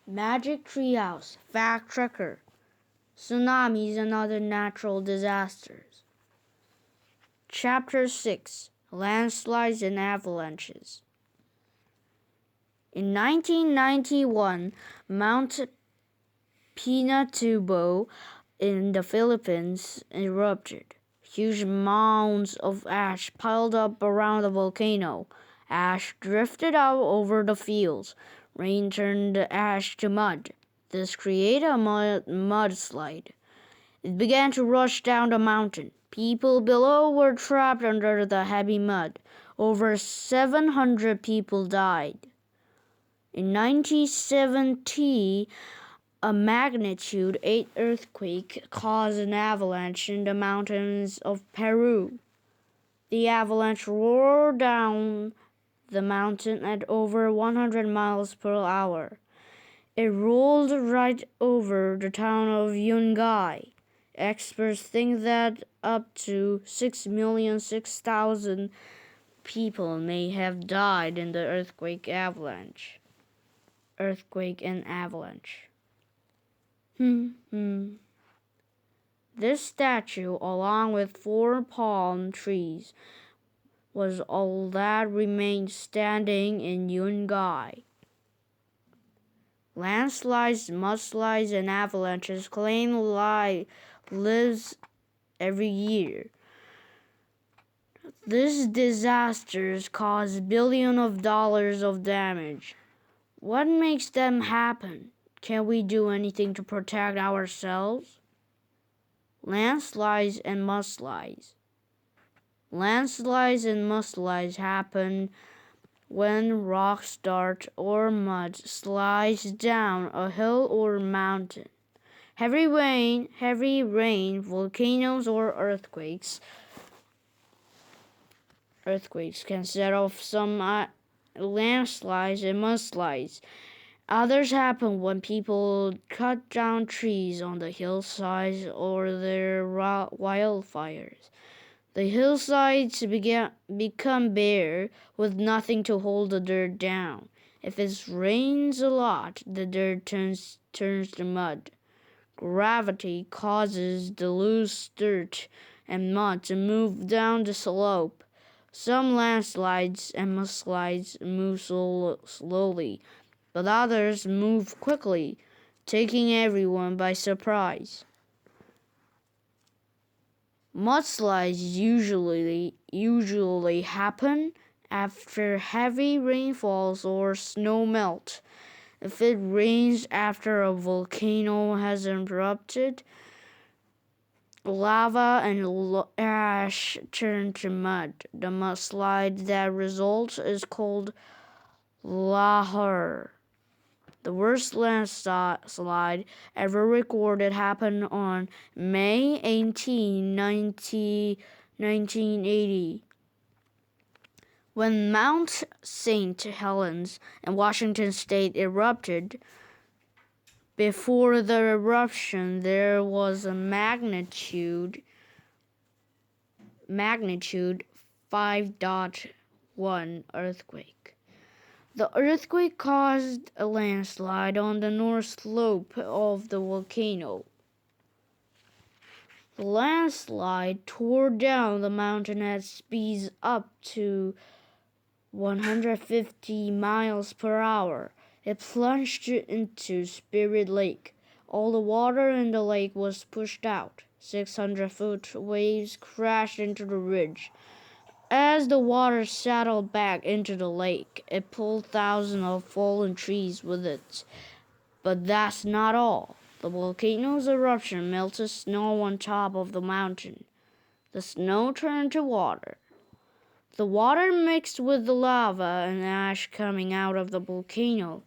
Magic Treehouse, Fact Checker, Tsunamis and Other Natural Disasters. Chapter 6, Landslides and Avalanches. In 1991, Mount Pinatubo in the Philippines erupted. Huge mounds of ash piled up around the volcano. Ash drifted out over the fields. Rain turned the ash to mud. This created a mudslide. It began to rush down the mountain. People below were trapped under the heavy mud. Over 700 people died. In 1970, a magnitude 8 earthquake caused an avalanche in the mountains of Peru. The avalanche roared down the mountain at over 100 miles per hour. It rolled right over the town of Yungay. Experts think that up to 6,006,000 people may have died in the earthquake and avalanche. This statue, along with 4 palm trees, was all that remained standing in Yungay. Landslides, mudslides, and avalanches claim lives every year. These disasters cause billions of dollars of damage. What makes them happen? Can we do anything to protect ourselves? Landslides and mudslides. Landslides and mudslides happen when rocks, dirt, or mud slides down a hill or mountain. Heavy rain, volcanoes, or earthquakes can set off some landslides and mudslides. Others happen when people cut down trees on the hillsides or there are wildfires. The hillsides become bare with nothing to hold the dirt down. If it rains a lot, the dirt turns to mud. Gravity causes the loose dirt and mud to move down the slope. Some landslides and mudslides move slowly, but others move quickly, taking everyone by surprise. Mudslides usually happen after heavy rainfalls or snow melt. If it rains after a volcano has erupted, lava and ash turn to mud. The mudslide that results is called lahar. The worst landslide ever recorded happened on May 18, 1980, when Mount St. Helens in Washington state erupted. Before the eruption, there was a magnitude 5.1 earthquake. The earthquake caused a landslide on the north slope of the volcano. The landslide tore down the mountain at speeds up to 150 miles per hour. It plunged into Spirit Lake. All the water in the lake was pushed out. 600-foot waves crashed into the ridge. As the water settled back into the lake, it pulled thousands of fallen trees with it. But that's not all. The volcano's eruption melted snow on top of the mountain. The snow turned to water. The water mixed with the lava and ash coming out of the volcano.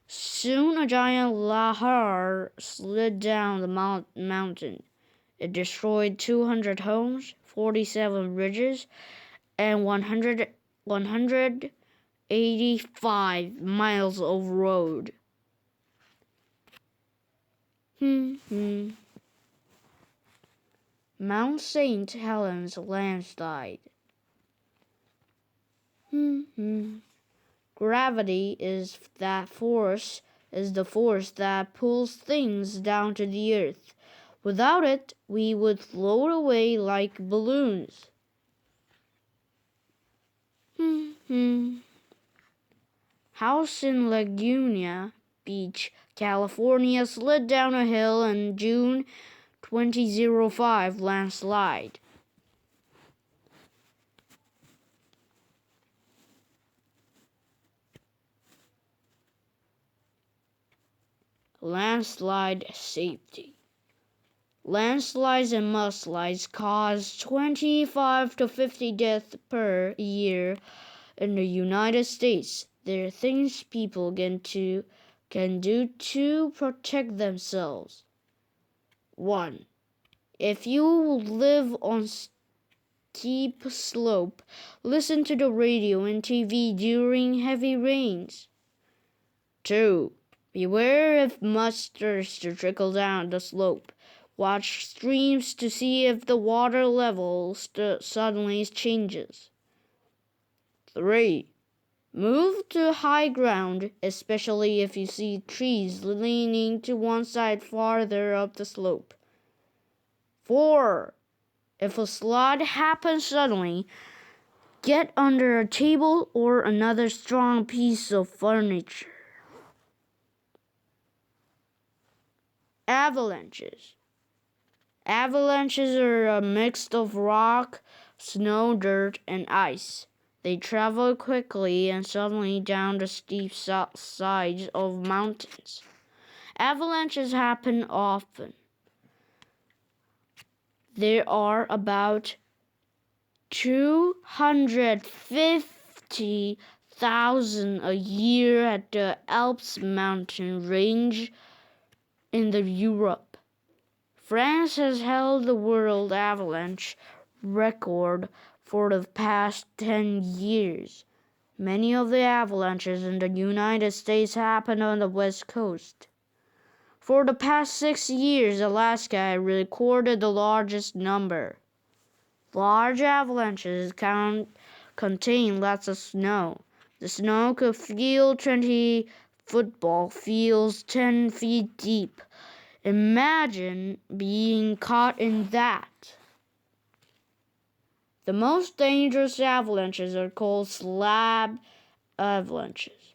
Soon a giant lahar slid down the mountain. It destroyed 200 homes, 47 bridges, and 185 miles of road. Mount St. Helens landslide. Gravity is that force is the force that pulls things down to the earth. Without it, we would float away like balloons. House in Laguna Beach, California slid down a hill in June 2005 landslide. Landslide safety. Landslides and mudslides cause 25 to 50 deaths per year in the United States. There are things people can do to protect themselves. 1. If you live on steep slope, listen to the radio and TV during heavy rains. 2. Beware if mud starts to trickle down the slope. Watch streams to see if the water level suddenly changes. 3. Move to high ground, especially if you see trees leaning to one side farther up the slope. 4. If a slide happens suddenly, get under a table or another strong piece of furniture. Avalanches. Avalanches are a mix of rock, snow, dirt, and ice. They travel quickly and suddenly down the steep sides of mountains. Avalanches happen often. There are about 250,000 a year at the Alps mountain range in Europe. France has held the world avalanche record for the past 10 years. Many of the avalanches in the United States happen on the West Coast. For the past 6 years, Alaska recorded the largest number. Large avalanches contain lots of snow. The snow could fill 20 football fields 10 feet deep. Imagine being caught in that. The most dangerous avalanches are called slab avalanches.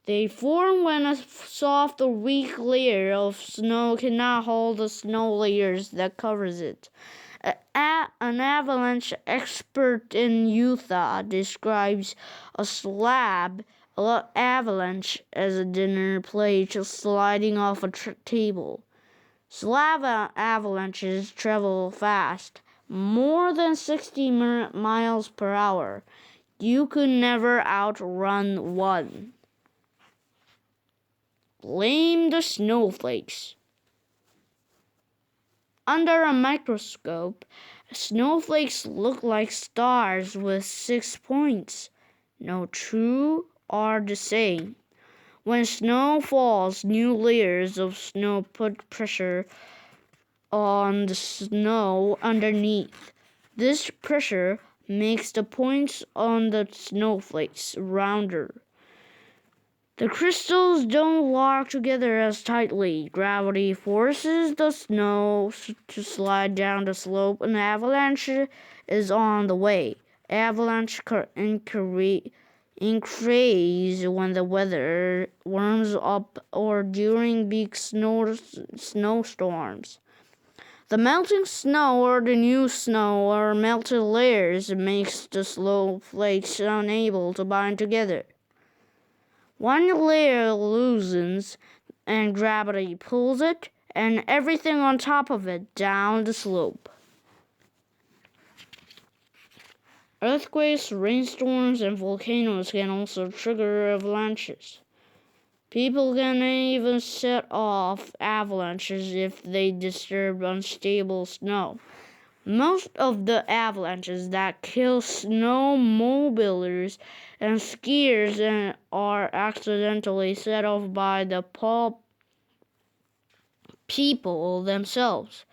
They form when a soft or weak layer of snow cannot hold the snow layers that covers it. An avalanche expert in Utah describes a slab avalanche as a dinner plate sliding off a table. Slab avalanches travel fast, more than 60 miles per hour. You could never outrun one. Blame the snowflakes. Under a microscope, snowflakes look like stars with 6 points. No two are the same. When snow falls, new layers of snow put pressure on the snow underneath. This pressure makes the points on the snowflakes rounder. The crystals don't lock together as tightly. Gravity forces the snow to slide down the slope. An avalanche is on the way. Avalanche increase when the weather warms up or during big snowstorms. The melting snow or the new snow or melted layers makes the snowflakes unable to bind together. One layer loosens and gravity pulls it and everything on top of it down the slope. Earthquakes, rainstorms, and volcanoes can also trigger avalanches. People can even set off avalanches if they disturb unstable snow. Most of the avalanches that kill snowmobilers and skiers are accidentally set off by the people themselves.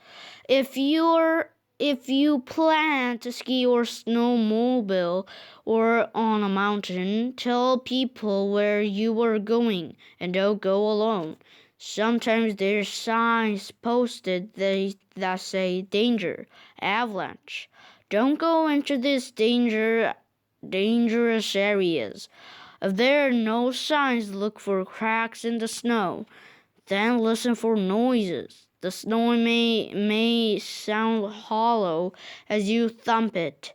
If you're if you plan to ski or snowmobile or on a mountain, tell people where you are going and don't go alone. Sometimes there's signs posted that say danger, avalanche. Don't go into these dangerous areas. If there are no signs, look for cracks in the snow. Then listen for noises. The snow may sound hollow as you thump it.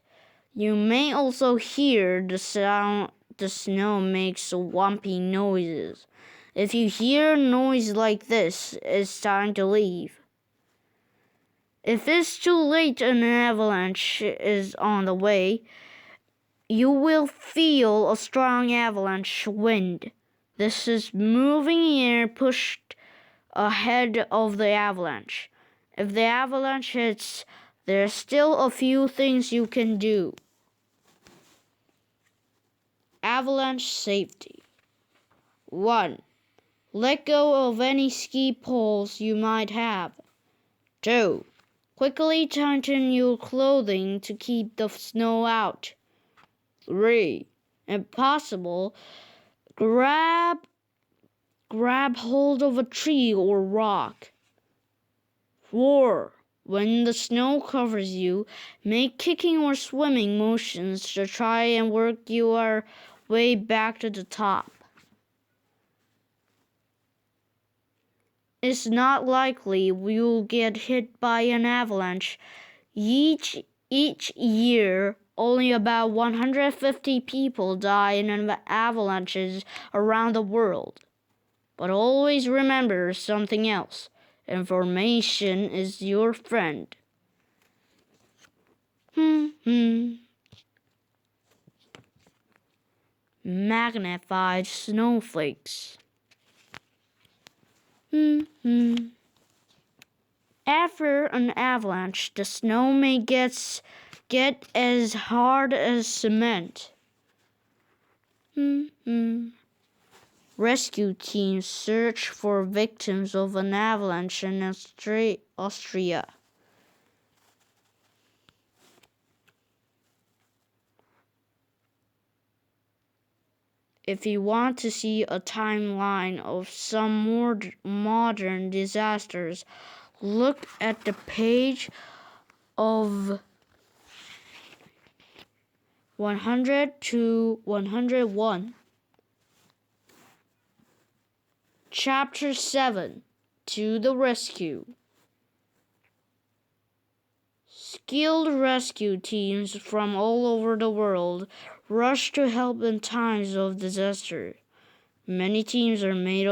You may also hear the snow makes swampy noises. If you hear a noise like this, it's time to leave. If it's too late and an avalanche is on the way, you will feel a strong avalanche wind. This is moving air pushed ahead of the avalanche. If the avalanche hits, there's still a few things you can do. Avalanche safety. 1. Let go of any ski poles you might have. 2. Quickly tighten your clothing to keep the snow out. 3. If possible, grab hold of a tree or rock. 4. When the snow covers you, make kicking or swimming motions to try and work your way back to the top. It's not likely you'll get hit by an avalanche. Each year, only about 150 people die in avalanches around the world. But always remember something else. Information is your friend. Magnified snowflakes. After an avalanche, the snow may get as hard as cement. Rescue teams search for victims of an avalanche in Austria. If you want to see a timeline of some more modern disasters, look at the page of 100 to 101. Chapter 7. To the Rescue. Skilled rescue teams from all over the world rush to help in times of disaster. Many teams are made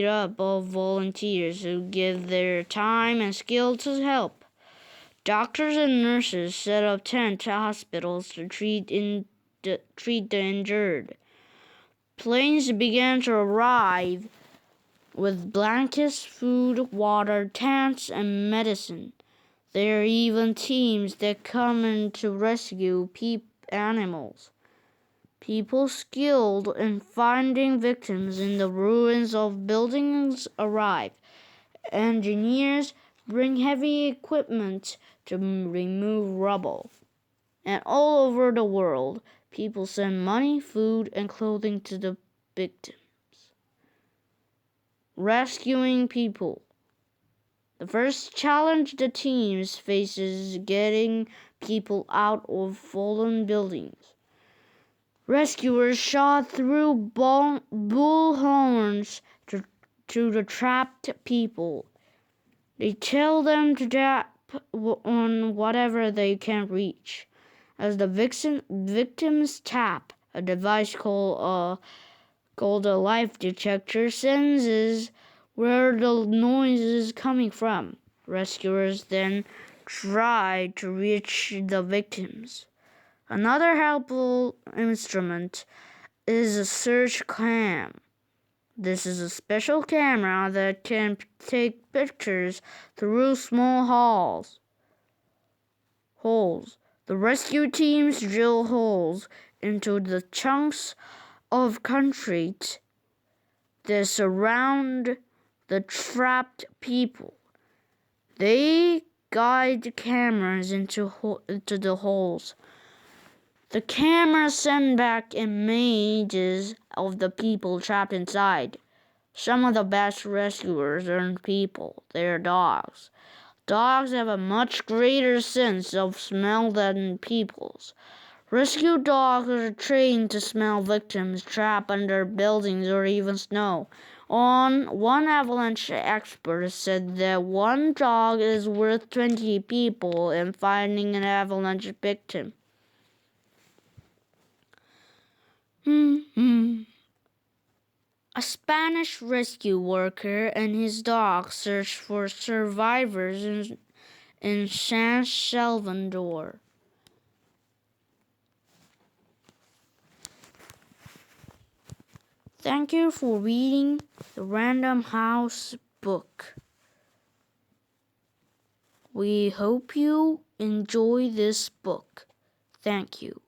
up of volunteers who give their time and skill to help. Doctors and nurses set up tent hospitals to treat the injured. Planes began to arrive with blankets, food, water, tents, and medicine. There are even teams that come in to rescue animals. People skilled in finding victims in the ruins of buildings arrive. Engineers bring heavy equipment to remove rubble. And all over the world, people send money, food, and clothing to the victims. Rescuing people. The first challenge the teams face is getting people out of fallen buildings. Rescuers shot through bullhorns to the trapped people. They tell them to tap on whatever they can reach. As the victims tap, a device called a life detector senses where the noise is coming from. Rescuers then try to reach the victims. Another helpful instrument is a search cam. This is a special camera that can take pictures through small holes. The rescue teams drill holes into the chunks of concrete that surround the trapped people. They guide cameras into the holes. The cameras send back images of the people trapped inside. Some of the best rescuers aren't people, they're dogs. Dogs have a much greater sense of smell than people's. Rescue dogs are trained to smell victims trapped under buildings or even snow. One avalanche expert said that one dog is worth 20 people in finding an avalanche victim. A Spanish rescue worker and his dog searched for survivors in San Salvador. Thank you for reading the Random House book. We hope you enjoy this book. Thank you.